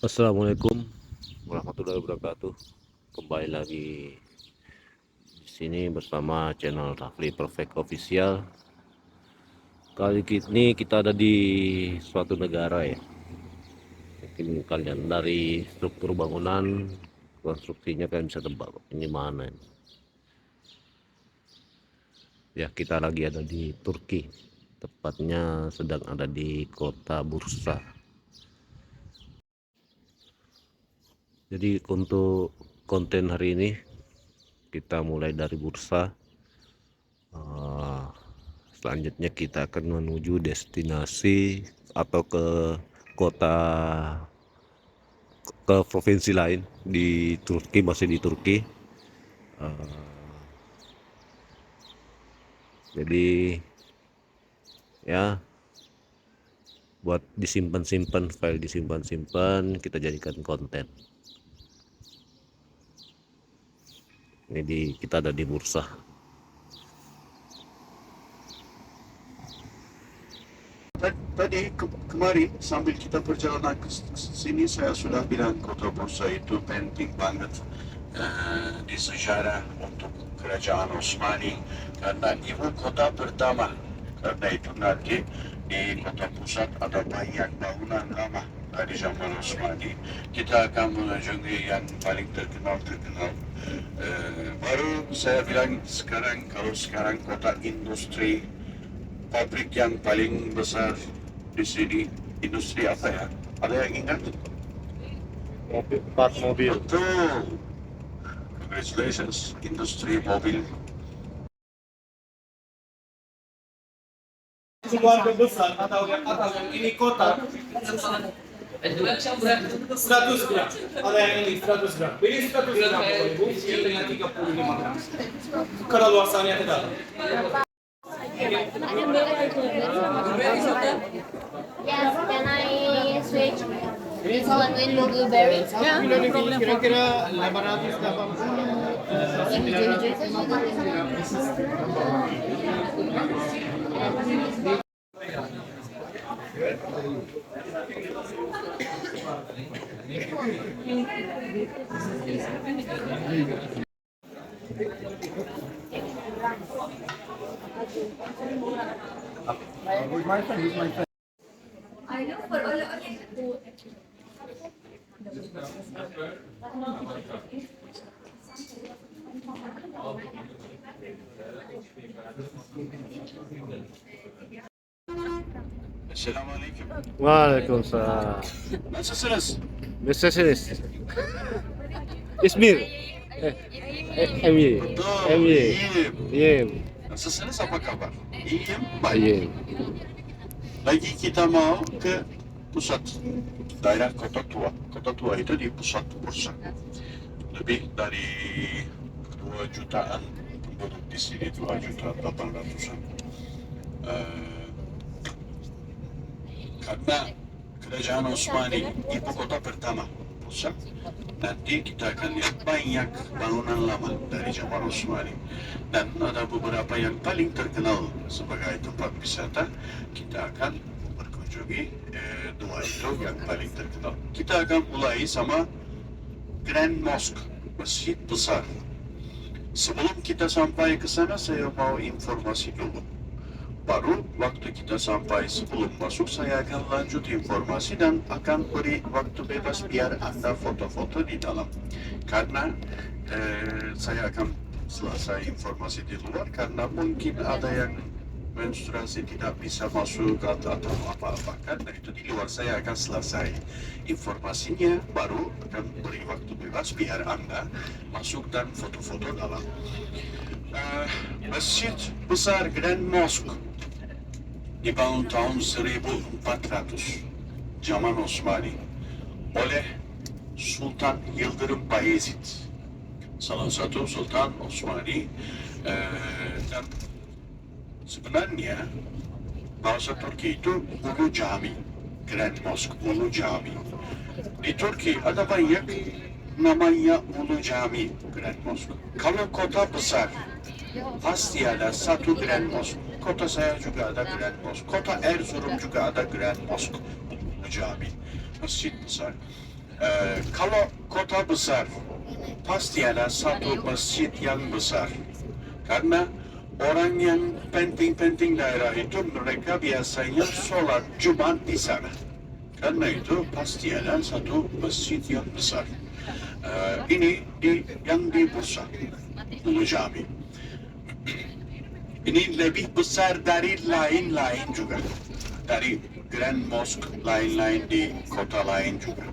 Assalamualaikum warahmatullahi wabarakatuh. Kembali lagi di sini bersama channel Rafli Perfect Official. Kali ini kita ada di suatu negara ya. Mungkin kalian dari struktur bangunan, konstruksinya kalian bisa tebak ini mana ini. Ya, kita lagi ada di Turki. Tepatnya sedang ada di kota Bursa. Jadi untuk konten hari ini kita mulai dari Bursa. Selanjutnya kita akan menuju destinasi atau kota ke provinsi lain di Turki, masih di Turki. Jadi ya, buat disimpan-simpan, file disimpan-simpan, kita jadikan konten. Ini kita ada di Bursa. Tadi kemari sambil kita perjalanan ke sini saya sudah bilang kota Bursa itu penting banget di sejarah untuk kerajaan Osmani karena ibu kota pertama. Karena itu nanti di kota pusat ada banyak bangunan lama dari zaman Osmani. Kita akan mengunjungi yang paling terkenal. Baru saya bilang kalau sekarang kota industri, pabrik yang paling besar di sini, industri apa ya? Ada yang ingat? Part mobil. Betul. Congratulations, industri mobil. Keluarga besar atau yang ini kota 100 gram, ada yang ini 100 gram. Ini 100 gram ibu, ini dengan 35 gram. Kadaluasannya tidak. Yes, can I switch this one with blueberry? Yeah, no problem. Kira-kira 880. Who's my friend? I know for all of Selamünaleyküm. Waalaikumsalam. Nasılsınız? Nasılsınız? İzmir. Emye. Betul. Emye. İyiyim. İyiyim. Nasılsınız? Apa kabar? İyiyim. Baik. İyiyim. Lagi kita mau ke pusat daerah Kota Tua. Kota Tua itu di pusat Bursa. Lebih dari 2 jutaan penduduk di sini, 2.800.000-an. Karena Kerajaan Osmani ibu kota pertama Bursa. Nanti kita akan lihat banyak bangunan lama dari zaman Osmani. Dan ada beberapa yang paling terkenal sebagai tempat wisata. Kita akan berkunjungi dua itu yang paling terkenal. Kita akan mulai sama Grand Mosque, Masjid Besar. Sebelum kita sampai ke sana, saya mau informasi dulu. Baru waktu kita sampai sebelum masuk, saya akan lanjut informasi dan akan beri waktu bebas biar Anda foto-foto di dalam. Karena saya akan selesai informasi di luar karena mungkin ada yang menstruasi tidak bisa masuk atau apa-apa. Karena itu di luar saya akan selesai informasinya, baru akan beri waktu bebas biar Anda masuk dan foto-foto dalam. Masjid Besar Grand Mosque dibangun tahun 1400 zaman Osmani oleh Sultan Yıldırım Bayezid, salah satu Sultan Osmani. Dan sebenarnya bahasa Turki itu Ulu Cami, Grand Mosque, Ulu Cami. Di Turki ada banyak namanya Ulu Cami, Grand Mosque. Kalau kota besar pasti ada satu Grand Mosque. Kota saya juga ada Grand Mosque. Kota Erzurum juga ada Grand Mosque, Ulu Cami, Masjid Besar. Kalau kota besar, pasti ada satu masjid yang besar. Karena orang yang penting-penting daerah itu mereka biasanya sholat Jumat di sana. Karena itu pasti ada satu masjid yang besar. Ini yang di Bursa, Ulu Jami. Ini lebih besar dari lain-lain juga, dari Grand Mosque lain-lain di kota lain juga.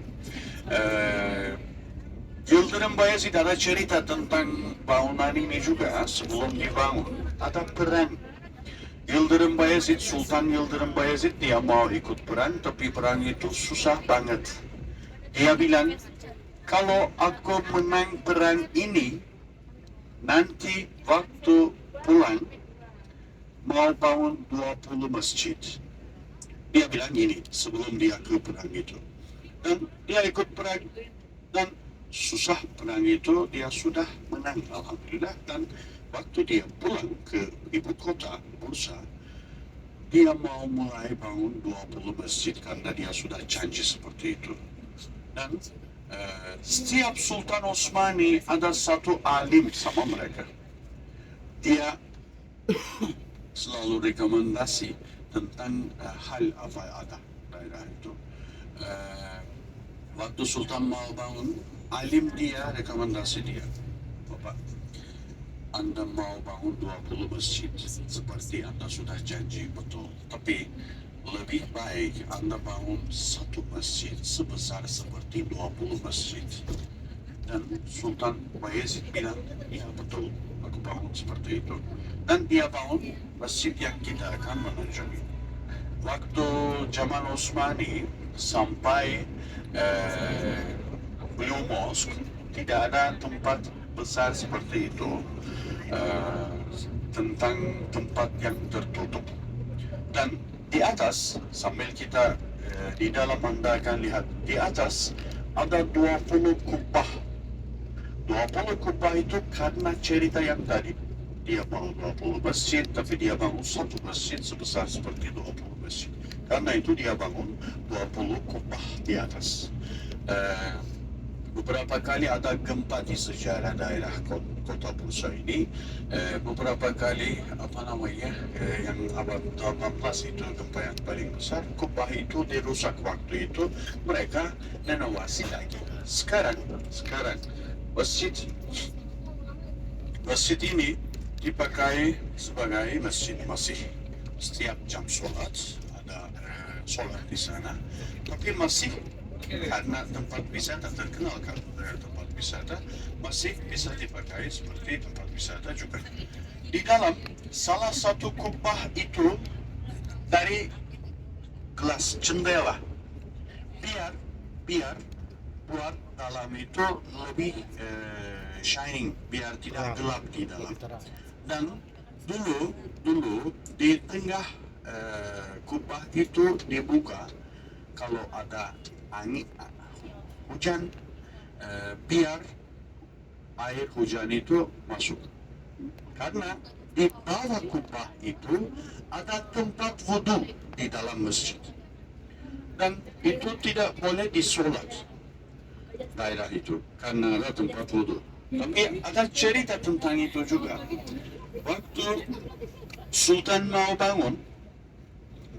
Yıldırım Bayezid ada cerita tentang bangunan ini juga sebelum dibangun. Ada perang. Yıldırım Bayezid, Sultan Yıldırım Bayezid dia mau ikut perang, tapi perang itu susah banget. Dia bilang, kalau aku menang perang ini, nanti waktu pulang mau bangun 20 masjid. Dia bilang ini sebelum dia ke perang itu. Dan dia ikut perang dan susah perang itu dia sudah menang alhamdulillah, dan waktu dia pulang ke ibu kota Bursa, dia mau mulai bangun 20 masjid karena dia sudah janji seperti itu. Dan setiap Sultan Osmani ada satu alim sama mereka. Dia selalu rekomendasi tentang hal apa ada daerah itu. Waktu Sultan mau bangun, alim dia rekomendasi dia, Bapak, Anda mau bangun 20 masjid seperti Anda sudah janji betul, tapi lebih baik Anda bangun satu masjid sebesar seperti 20 masjid. Dan Sultan Bayezid bilang, ya betul, aku bangun seperti itu. Dan dia bangun masjid yang kita akan menunjuki. Waktu zaman Utsmani sampai Blue Mosque, tidak ada tempat besar seperti itu, tentang tempat yang tertutup. Dan di atas, sambil kita di dalam Anda akan lihat, di atas ada 20 kubah. 20 kubah itu karena cerita yang tadi. Dia bangun 20 masjid, tapi dia bangun satu masjid sebesar seperti 20 masjid. Karena itu dia bangun 20 kubah di atas. Beberapa kali ada gempa di sejarah daerah kota Bursa ini. Beberapa kali yang abad 18 itu gempa yang paling besar. Kubah itu dirusak waktu itu. Mereka renovasi lagi. Sekarang masjid ini dipakai sebagai masjid masih. Setiap jam sholat ada sholat di sana. Tapi masih karena tempat wisata terkenal kan, tempat wisata masih bisa dipakai seperti tempat wisata juga. Di dalam salah satu kubah itu dari gelas jendela, biar buat dalam itu lebih shining, biar tidak gelap di dalam. Dan dulu di tengah kubah itu dibuka kalau ada angin, hujan, biar air hujan itu masuk. Karena di bawah kubah itu ada tempat wudhu di dalam masjid. Dan itu tidak boleh disolat daerah itu karena ada tempat wudhu. Tapi ada cerita tentang itu juga. Waktu Sultan mau bangun,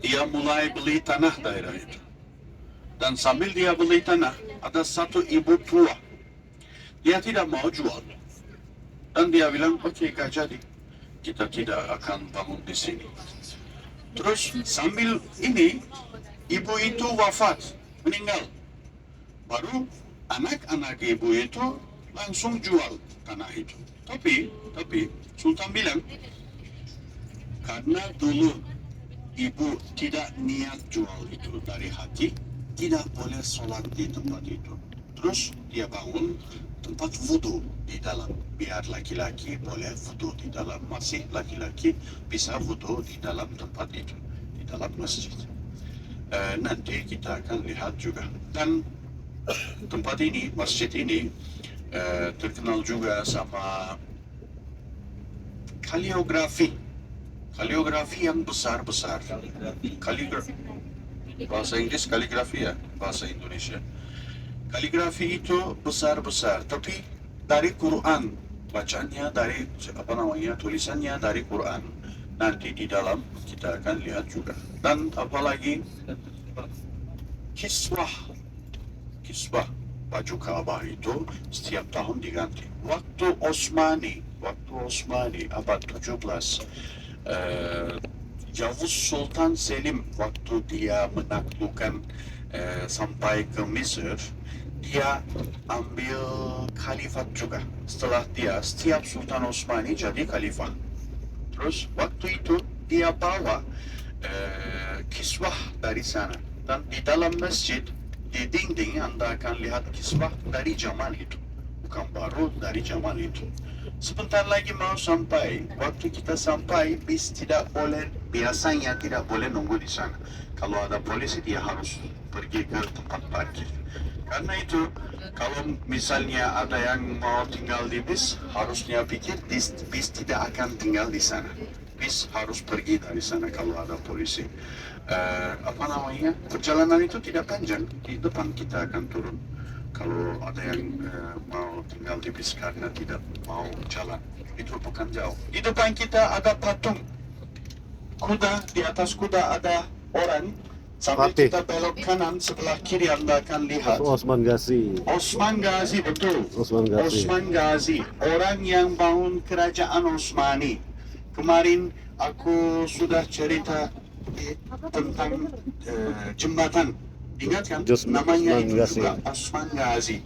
dia mulai beli tanah daerah itu. Dan sambil dia beli tanah, ada satu ibu tua. Dia tidak mau jual. Dan dia bilang, oke, gak jadi. Kita tidak akan bangun di sini. Terus sambil ini, ibu itu wafat, meninggal. Baru anak-anak ibu itu langsung jual tanah itu. Tapi Sultan bilang, karena dulu ibu tidak niat jual itu dari hati, tidak boleh sholat di tempat itu. Terus dia bangun tempat wudhu di dalam, biar laki-laki boleh wudhu di dalam, masih laki-laki bisa wudhu di dalam tempat itu, di dalam masjid. Nanti kita akan lihat juga. Dan tempat ini, masjid ini terkenal juga sama kaligrafi yang besar-besar. Bahasa Inggris kaligrafi ya, bahasa Indonesia. Kaligrafi itu besar-besar, tapi dari Quran, bacanya dari tulisannya dari Quran. Nanti di dalam kita akan lihat juga. Dan apalagi kiswah, kiswah baju Ka'bah itu setiap tahun diganti. Waktu Osmani abad 17, Yavuz Sultan Selim waktu dia menaklukkan sampai ke Mesir, dia ambil khalifat juga. Setelah dia, setiap Sultan Osmani jadi khalifah. Terus waktu itu dia bawa kiswah dari sana. Dan di dalam masjid, di dinding Anda akan lihat kiswah dari zaman itu. Bukan baru, dari zaman itu. Sebentar lagi mau sampai. Waktu kita sampai, bis tidak boleh, biasanya tidak boleh nunggu di sana. Kalau ada polisi, dia harus pergi ke tempat parkir. Karena itu, kalau misalnya ada yang mau tinggal di bis, harusnya pikir bis tidak akan tinggal di sana. Bis harus pergi dari sana kalau ada polisi. Perjalanan itu tidak panjang. Di depan kita akan turun. Kalau ada yang mau tinggal di bis karena tidak mau jalan, itu bukan jauh. Di depan kita ada patung kuda, di atas kuda ada orang. Sambil Fatih. kita belok kanan, sebelah kiri Anda akan lihat Osman Ghazi. Osman Ghazi, betul. Osman Ghazi. Osman Ghazi, orang yang bangun kerajaan Osmani. Kemarin aku sudah cerita tentang jembatan. Ingat kan? Namanya Osman itu Ghazi. juga Osman Ghazi.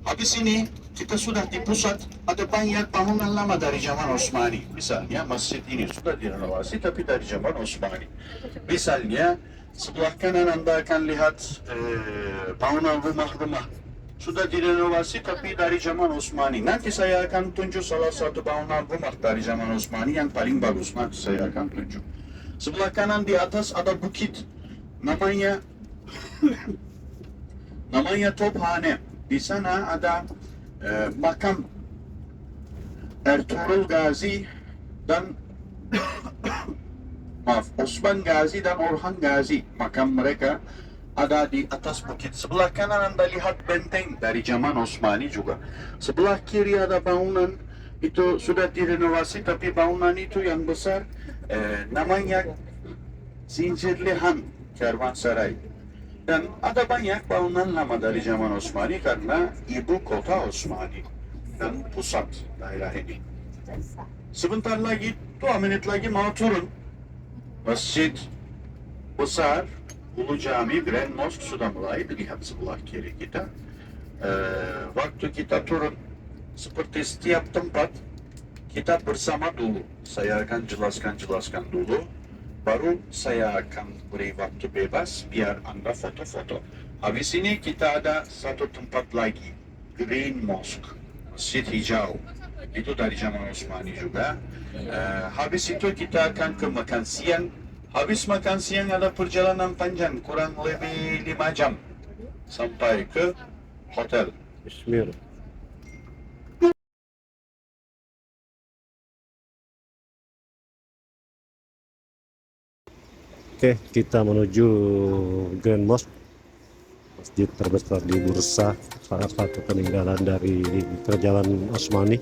Habis ini kita sudah di pusat, ada banyak bangunan lama dari zaman Osmani. Misalnya masjid ini sudah direnovasi tapi dari zaman Osmani. Misalnya sebelah kanan Anda akan lihat bangunan rumah-rumah sudah direnovasi tapi dari zaman Osmani. Nanti saya akan tunjuk salah satu bangunan rumah dari zaman Osmani yang paling bagus. Nanti saya akan tunjuk. Sebelah kanan di atas ada bukit, namanya Tophane. Di sana ada makam Ertuğrul Gazi dan Osman Gazi dan Orhan Gazi. Makam mereka ada di atas bukit. Sebelah kanan Anda lihat benteng dari zaman Osmani juga. Sebelah kiri ada bangunan, itu sudah direnovasi tapi bangunan itu yang besar namanya Zincirlihan Kervansaray. Dan ada banyak bangunan lama dari zaman Osmani karena ibu kota Osmani dan pusat daerah ini. Sebentar lagi, 2 menit lagi mau turun. Masjid besar, Ulu Cami, Grand Mosque sudah mulai dilihat sebelah kiri kita. Waktu kita turun, seperti setiap tempat, kita bersama dulu. Saya akan jelaskan dulu. Baru saya akan beri waktu bebas biar Anda foto-foto. Habis ini kita ada satu tempat lagi, Green Mosque, Masjid Hijau. Itu dari zaman Osmani juga. Habis itu kita akan ke makan siang. Habis makan siang ada perjalanan panjang, kurang lebih 5 jam sampai ke hotel. Izmir. Oke, kita menuju Grand Mosque, masjid terbesar di Bursa, salah satu peninggalan dari kerajaan Osmani.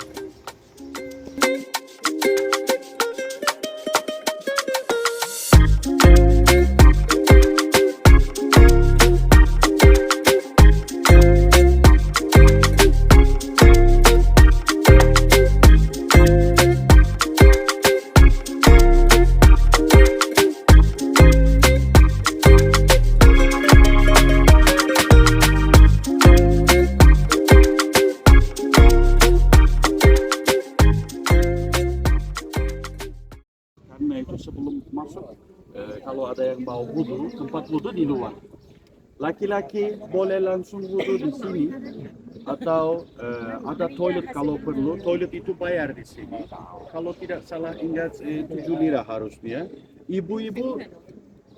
Sebelum masuk, kalau ada yang mau wudhu, tempat wudhu di luar. Laki-laki boleh langsung wudhu di sini, atau ada toilet kalau perlu. Toilet itu bayar di sini. Kalau tidak salah ingat 7 lira harusnya. Ibu-ibu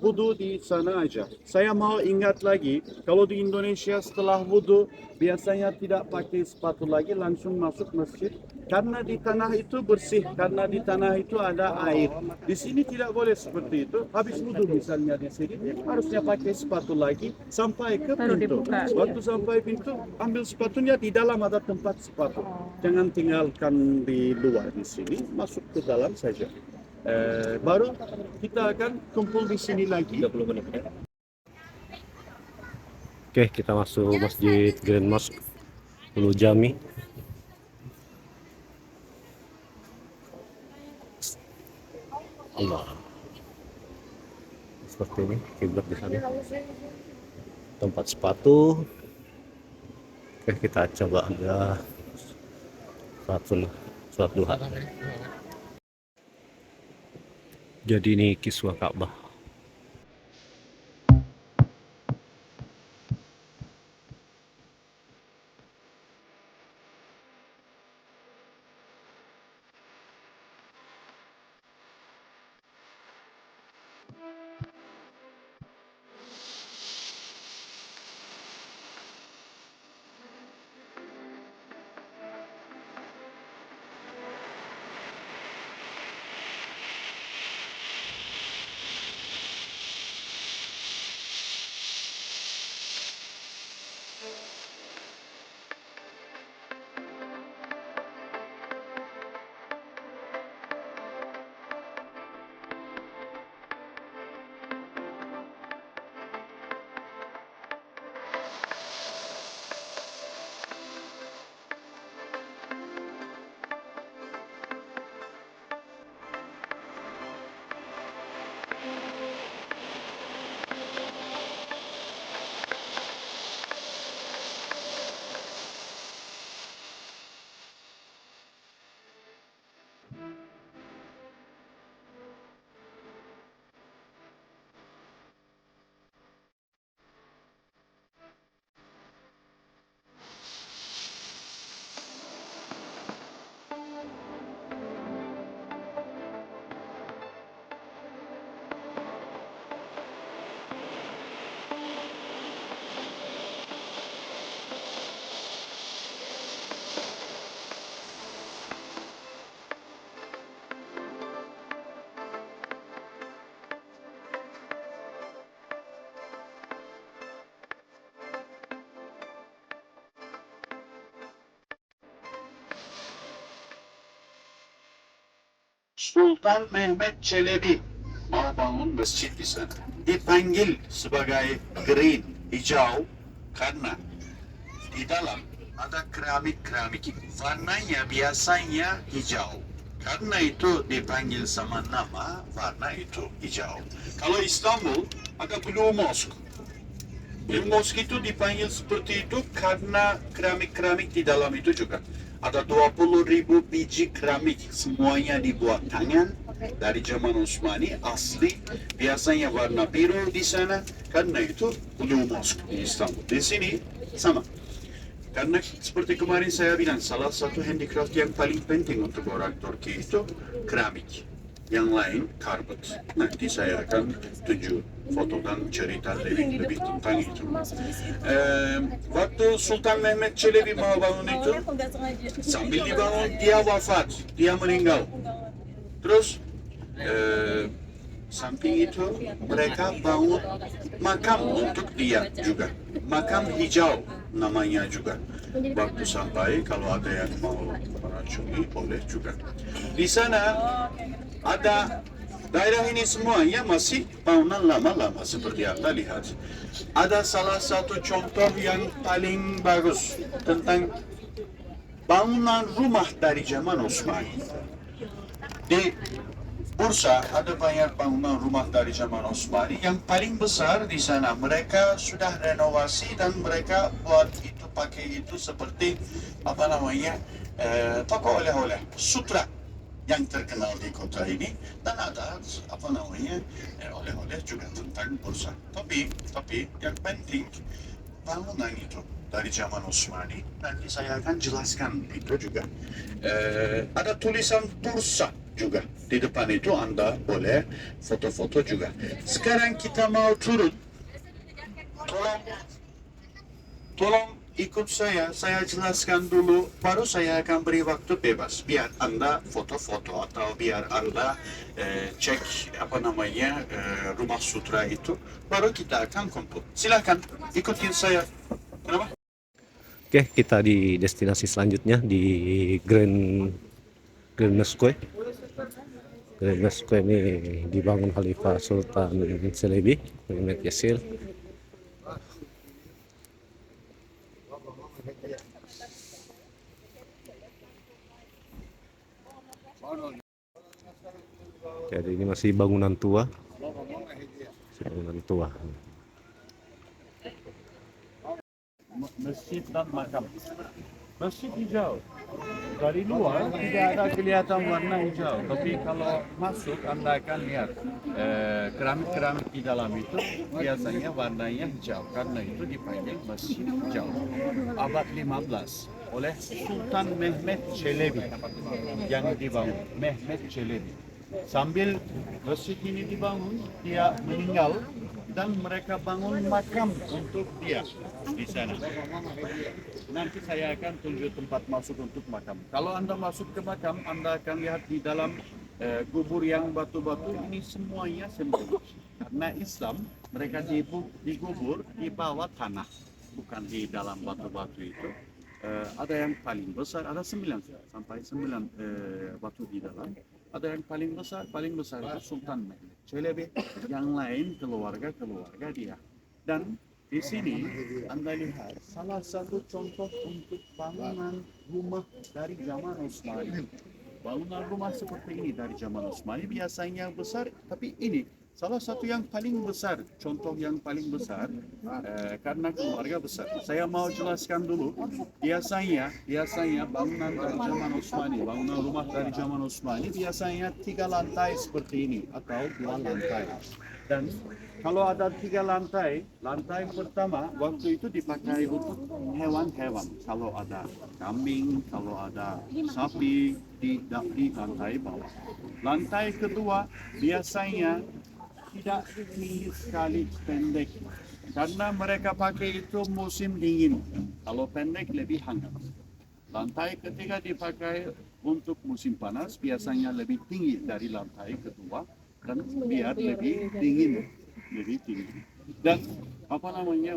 wudhu di sana aja. Saya mau ingat lagi, kalau di Indonesia setelah wudhu biasanya tidak pakai sepatu lagi, langsung masuk masjid karena di tanah itu bersih, karena di tanah itu ada air. Di sini tidak boleh seperti itu. Habis wudhu misalnya di sini harusnya pakai sepatu lagi sampai ke pintu. Waktu sampai pintu ambil sepatunya, di dalam ada tempat sepatu. Jangan tinggalkan di luar di sini, masuk ke dalam saja. Baru kita akan kumpul di sini lagi. 30 menit. Oke, kita masuk Masjid Grand Mosque Ulu Jami. Allah. Seperti ini kiblat di sana. Tempat sepatu. Oke, kita coba ada sholat duha. Jadi ini kiswah Ka'bah. Sultan Mehmet Çelebi mau bangun masjid di sana. Dipanggil sebagai green, hijau, karena di dalam ada keramik-keramik. Warnanya biasanya hijau. Karena itu dipanggil sama nama warna itu hijau. Kalau Istanbul ada Blue Mosque. Blue Mosque itu dipanggil seperti itu karena keramik-keramik di dalam itu juga. Ada 20.000 biji keramik, semuanya dibuat tangan dari zaman Utsmani, asli. Biasanya warna biru di sana, karena itu Blue Mosque di Istanbul. Di sini sama. Karena seperti kemarin saya bilang, salah satu handicraft yang paling penting untuk orang Turki itu keramik. Yang lain karbon. Nanti saya akan tunjuk foto dan cerita lebih tentang itu. Waktu Sultan Mehmet Çelebi mau bangun itu, sambil dibangun dia wafat, dia meninggal. Terus samping itu mereka bangun makam untuk dia juga, makam hijau namanya juga. Waktu sampai kalau ada yang mau meracuni boleh juga. Di sana ada daerah ini semuanya masih bangunan lama-lama seperti Anda lihat. Ada salah satu contoh yang paling bagus tentang bangunan rumah dari zaman Utsmani. Di Bursa ada banyak bangunan rumah dari zaman Utsmani. Yang paling besar di sana mereka sudah renovasi dan mereka buat itu pakai itu seperti apa namanya toko oleh-oleh sutra yang terkenal di kota ini, dan ada apa namanya oleh-oleh juga tentang Bursa. Tapi yang penting bangunan itu dari zaman Utsmani, nanti saya akan jelaskan itu juga. Ada tulisan Bursa juga di depan itu, Anda boleh foto-foto juga. Sekarang kita mau turun. Tolong ikut saya jelaskan dulu, baru saya akan beri waktu bebas. Biar Anda foto-foto atau biar Anda cek rumah sutra itu, baru kita akan kumpul. Silakan ikutin saya. Kenapa? Oke, kita di destinasi selanjutnya di Grand Mesquite. Grand Mesquite ini dibangun Khalifah Sultan Celebi, Mehmet Yasil. Jadi ini masih bangunan tua. Bangunan tua. Masjid dan makam. Masjid hijau. Dari luar tidak ada kelihatan warna hijau, tapi kalau masuk Anda akan lihat keramik-keramik di dalam itu biasanya warnanya hijau, karena itu dipanggil Masjid Hijau. Abad 15 oleh Sultan Mehmet Çelebi yang dibangun. Mehmet Çelebi. Sambil masjid ini dibangun, dia meninggal dan mereka bangun makam untuk dia di sana. Nanti saya akan tunjuk tempat masuk untuk makam. Kalau Anda masuk ke makam, Anda akan lihat di dalam kubur yang batu-batu ini semuanya sembelih. Karena Islam, mereka dikubur di bawah tanah, bukan di dalam batu-batu itu. Ada yang paling besar, ada 9 sampai 9 batu di dalam. Ada yang paling besar itu Sultan Mehmet Çelebi, yang lain keluarga dia. Dan di sini Anda lihat salah satu contoh untuk bangunan rumah dari zaman Utsmani. Bangunan rumah seperti ini dari zaman Utsmani biasanya besar, tapi ini salah satu yang paling besar, contoh yang paling besar karena keluarga besar. Saya mau jelaskan dulu, biasanya bangunan dari zaman Utsmani, bangunan rumah dari zaman Utsmani biasanya 3 lantai seperti ini atau 2 lantai. Dan kalau ada 3 lantai, lantai pertama waktu itu dipakai untuk hewan-hewan. Kalau ada kambing, kalau ada sapi di lantai bawah. Lantai kedua biasanya tidak tinggi sekali, pendek, karena mereka pakai itu musim dingin. Kalau pendek lebih hangat. Lantai ketiga dipakai untuk musim panas, biasanya lebih tinggi dari lantai kedua dan biar lebih dingin, Dan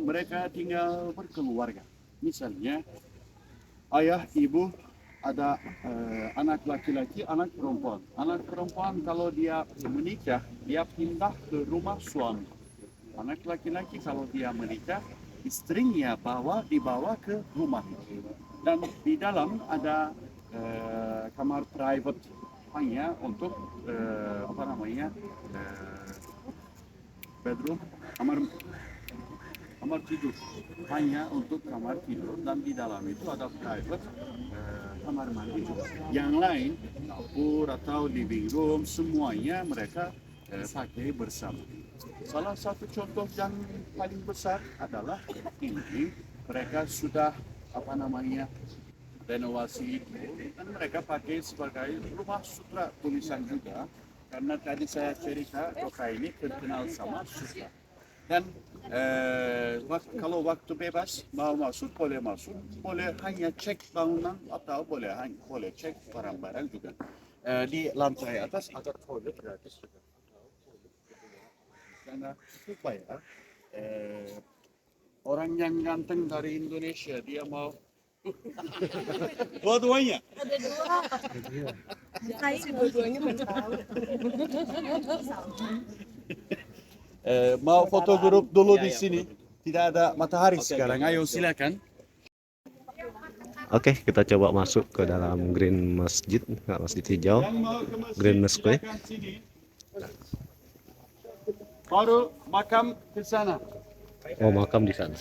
mereka tinggal berkeluarga. Misalnya ayah, ibu, ada anak laki-laki, anak perempuan. Anak perempuan kalau dia menikah, dia pindah ke rumah suami. Anak laki-laki kalau dia menikah, istrinya dibawa ke rumah. Dan di dalam ada kamar private hanya untuk bedroom, kamar tidur, hanya untuk kamar tidur, dan di dalam itu ada private kamar mandi. Yang lain dapur atau living room semuanya mereka pakai bersama. Salah satu contoh yang paling besar adalah ini, mereka sudah renovasi itu, dan mereka pakai sebagai rumah sutra tulisan juga, karena tadi saya cerita kota ini terkenal sama sutra. Dan kalau waktu bebas mau masuk, boleh hanya cek bangunan atau boleh cek barang-barang juga. Di lantai atas ada toilet gratis juga. Karena supaya orang yang ganteng dari Indonesia dia mau dua-duanya. Saya dua-duanya tahu. Mau foto grup dulu di sini. Tidak ada matahari sekarang. Ayo silakan. Oke, kita coba masuk ke dalam Grand Masjid, Masjid Hijau, Grand Mesquite. Baru makam ke sana. Oh, makam di sana.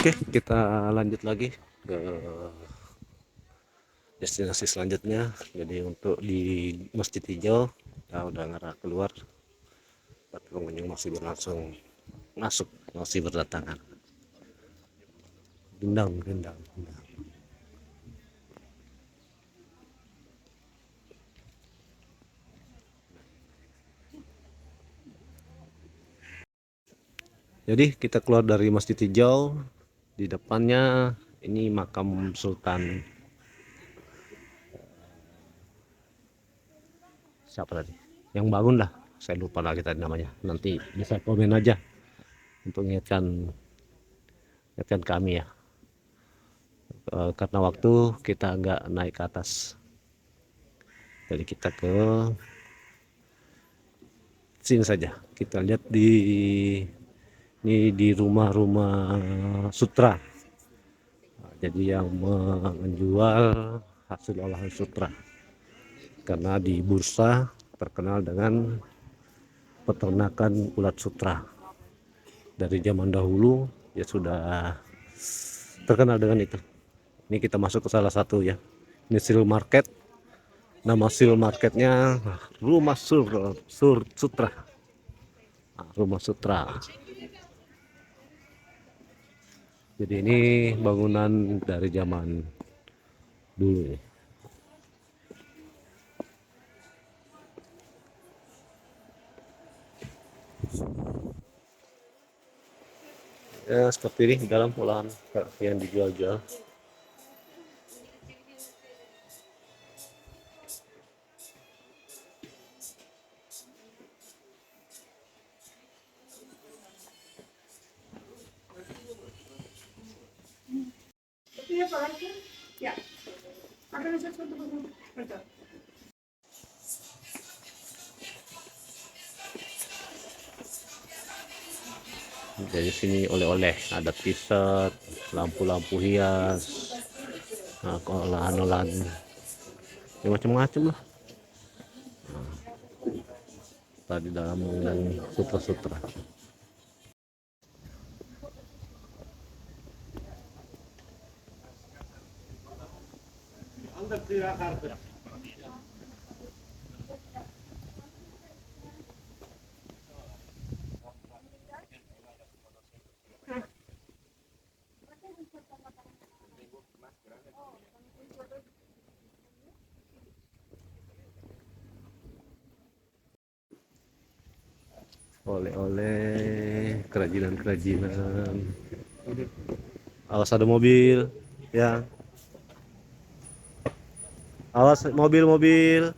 Oke, kita lanjut lagi ke destinasi selanjutnya. Jadi untuk di Masjid Hijau kita udah ngarah keluar, tapi pengunjung masih berlangsung masuk, masih berdatangan. Gendang, gendang, gendang. Jadi kita keluar dari Masjid Hijau, di depannya ini makam Sultan siapa tadi yang bangun lah, saya lupa lagi tadi namanya, nanti bisa komen aja untuk ingatkan kami ya. Karena waktu kita nggak naik ke atas, jadi kita ke sini saja. Kita lihat di rumah-rumah sutra. Nah, jadi yang menjual hasil olahan sutra, karena di bursa terkenal dengan peternakan ulat sutra. Dari zaman dahulu ya sudah terkenal dengan itu. Ini kita masuk ke salah satu ya, ini Seal Market. Nama Seal Marketnya Rumah Sutra. Nah, Rumah Sutra. Jadi ini bangunan dari zaman dulu. Ya seperti ini dalam olahan yang dijual-jual. Dari sini oleh-oleh, ada t-shirt, lampu-lampu hias, nah, olahan-olahan ya macam-macam lah. Nah, tadi dalam sutra-sutra. Oleh-oleh, kerajinan-kerajinan. Awas ada mobil ya, awas mobil-mobil.